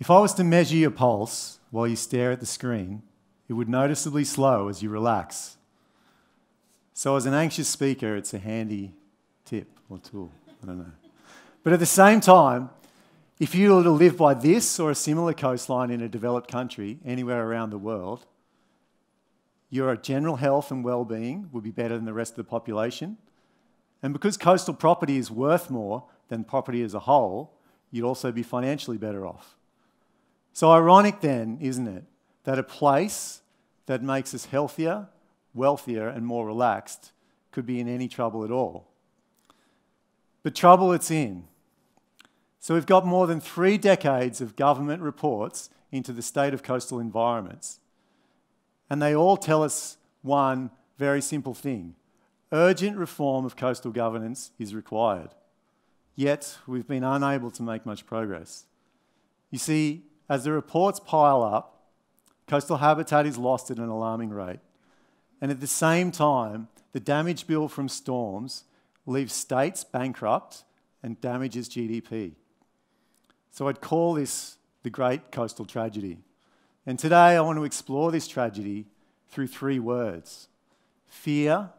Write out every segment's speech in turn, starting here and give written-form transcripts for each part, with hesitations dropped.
If I was to measure your pulse while you stare at the screen, it would noticeably slow as you relax. So as an anxious speaker, it's a handy tip or tool, I don't know. But at the same time, if you were to live by this or a similar coastline in a developed country anywhere around the world, your general health and well-being would be better than the rest of the population. And because coastal property is worth more than property as a whole, you'd also be financially better off. So ironic then, isn't it, that a place that makes us healthier, wealthier and more relaxed could be in any trouble at all. But trouble it's in. So we've got more than 3 decades of government reports into the state of coastal environments. And they all tell us one very simple thing. Urgent reform of coastal governance is required. Yet we've been unable to make much progress. You see, as the reports pile up, coastal habitat is lost at an alarming rate. And at the same time, the damage bill from storms leaves states bankrupt and damages GDP. So I'd call this the great coastal tragedy. And today I want to explore this tragedy through 3 words: fear,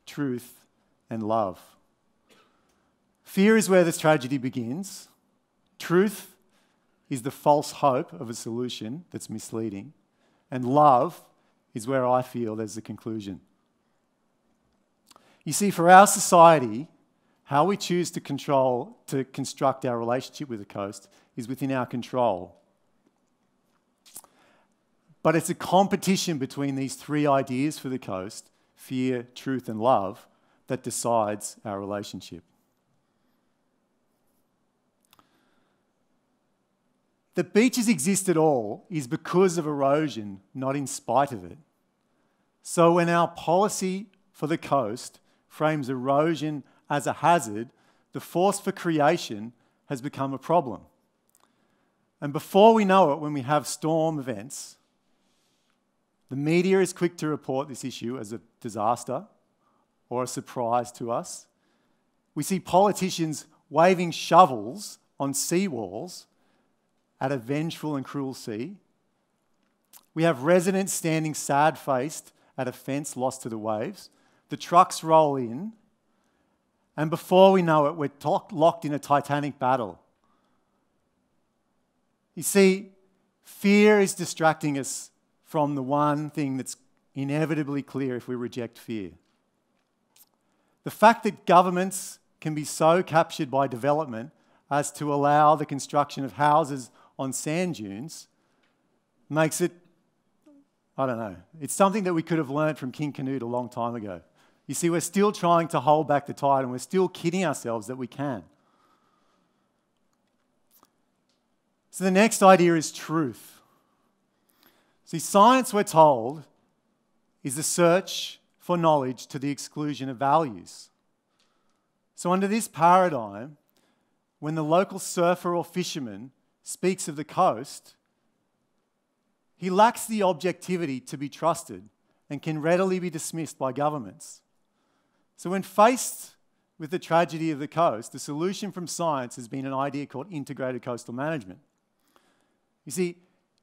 truth, and love. Fear is where this tragedy begins. Truth is the false hope of a solution that's misleading. And love is where I feel there's the conclusion. You see, for our society, how we choose to construct our relationship with the coast is within our control. But it's a competition between these 3 ideas for the coast, fear, truth, and love, that decides our relationship. That beaches exist at all is because of erosion, not in spite of it. So when our policy for the coast frames erosion as a hazard, the force for creation has become a problem. And before we know it, when we have storm events, the media is quick to report this issue as a disaster or a surprise to us. We see politicians waving shovels on seawalls at a vengeful and cruel sea. We have residents standing sad-faced at a fence lost to the waves. The trucks roll in, and before we know it, we're locked in a titanic battle. You see, fear is distracting us from the one thing that's inevitably clear if we reject fear. The fact that governments can be so captured by development as to allow the construction of houses on sand dunes makes it, I don't know, it's something that we could have learned from King Canute a long time ago. You see, we're still trying to hold back the tide and we're still kidding ourselves that we can. So the next idea is truth. See, science, we're told, is the search for knowledge to the exclusion of values. So under this paradigm, when the local surfer or fisherman speaks of the coast, he lacks the objectivity to be trusted and can readily be dismissed by governments. So when faced with the tragedy of the coast, the solution from science has been an idea called integrated coastal management. You see,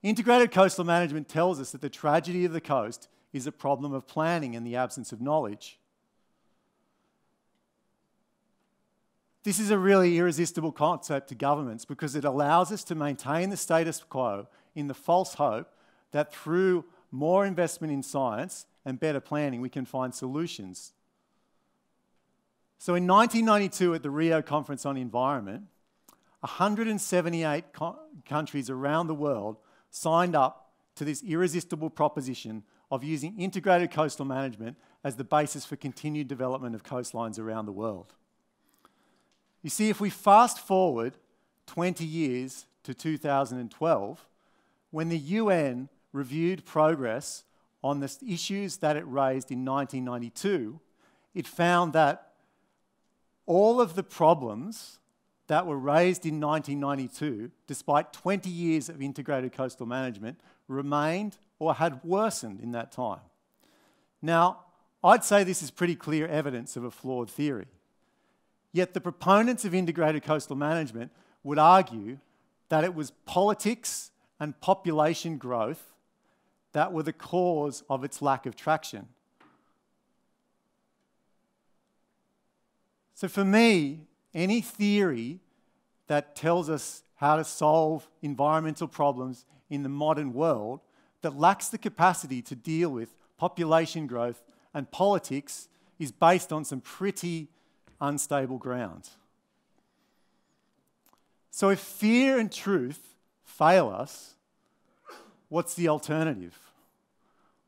integrated coastal management tells us that the tragedy of the coast is a problem of planning and the absence of knowledge. This is a really irresistible concept to governments because it allows us to maintain the status quo in the false hope that through more investment in science and better planning, we can find solutions. So in 1992 at the Rio Conference on Environment, 178 countries around the world signed up to this irresistible proposition of using integrated coastal management as the basis for continued development of coastlines around the world. You see, if we fast forward 20 years to 2012, when the UN reviewed progress on the issues that it raised in 1992, it found that all of the problems that were raised in 1992, despite 20 years of integrated coastal management, remained or had worsened in that time. Now, I'd say this is pretty clear evidence of a flawed theory. Yet the proponents of integrated coastal management would argue that it was politics and population growth that were the cause of its lack of traction. So for me, any theory that tells us how to solve environmental problems in the modern world that lacks the capacity to deal with population growth and politics is based on some pretty unstable ground. So if fear and truth fail us, what's the alternative?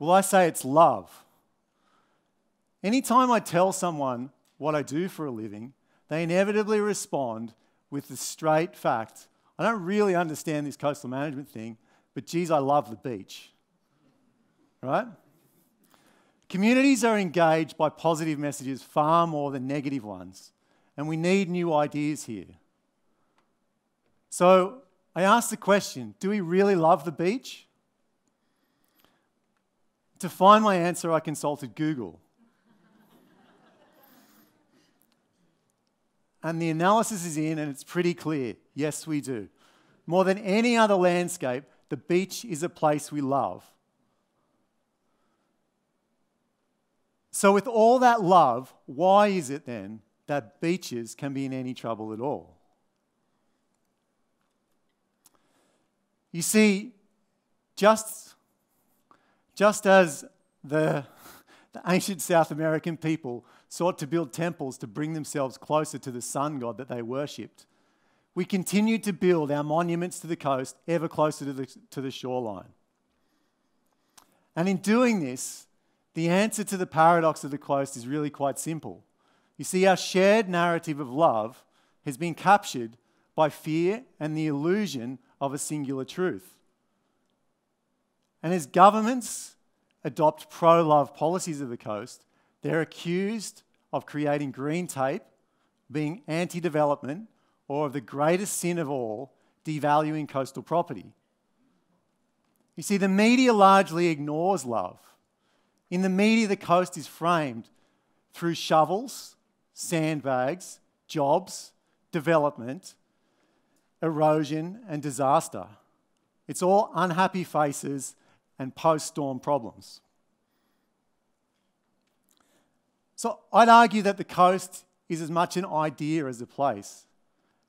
Well, I say it's love. Anytime I tell someone what I do for a living, they inevitably respond with the straight fact, I don't really understand this coastal management thing, but geez, I love the beach. Right? Communities are engaged by positive messages far more than negative ones, and we need new ideas here. So I asked the question, do we really love the beach? To find my answer, I consulted Google. And the analysis is in, and it's pretty clear. Yes, we do. More than any other landscape, the beach is a place we love. So with all that love, why is it then that beaches can be in any trouble at all? You see, just as the ancient South American people sought to build temples to bring themselves closer to the sun god that they worshipped, we continue to build our monuments to the coast ever closer to the shoreline. And in doing this, the answer to the paradox of the coast is really quite simple. You see, our shared narrative of love has been captured by fear and the illusion of a singular truth. And as governments adopt pro-love policies of the coast, they're accused of creating green tape, being anti-development, or of the greatest sin of all, devaluing coastal property. You see, the media largely ignores love. In the media, the coast is framed through shovels, sandbags, jobs, development, erosion, and disaster. It's all unhappy faces and post-storm problems. So I'd argue that the coast is as much an idea as a place.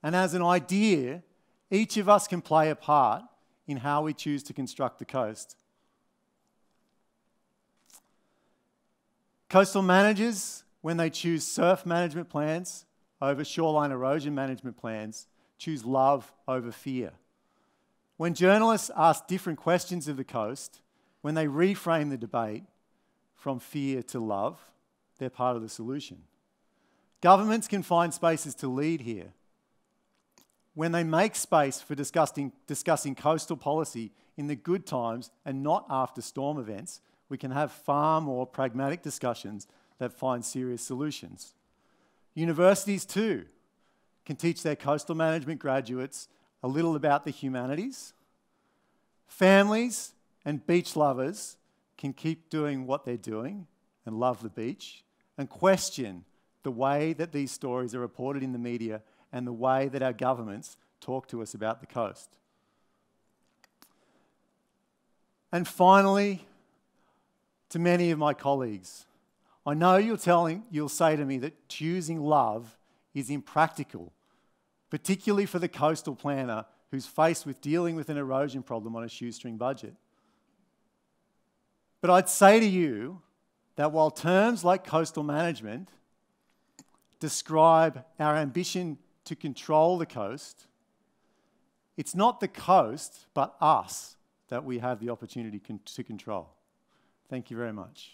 And as an idea, each of us can play a part in how we choose to construct the coast. Coastal managers, when they choose surf management plans over shoreline erosion management plans, choose love over fear. When journalists ask different questions of the coast, when they reframe the debate from fear to love, they're part of the solution. Governments can find spaces to lead here. When they make space for discussing coastal policy in the good times and not after storm events, we can have far more pragmatic discussions that find serious solutions. Universities too can teach their coastal management graduates a little about the humanities. Families and beach lovers can keep doing what they're doing and love the beach and question the way that these stories are reported in the media and the way that our governments talk to us about the coast. And finally, to many of my colleagues, I know you'll say to me that choosing love is impractical, particularly for the coastal planner who's faced with dealing with an erosion problem on a shoestring budget. But I'd say to you that while terms like coastal management describe our ambition to control the coast, it's not the coast, but us, that we have the opportunity to control. Thank you very much.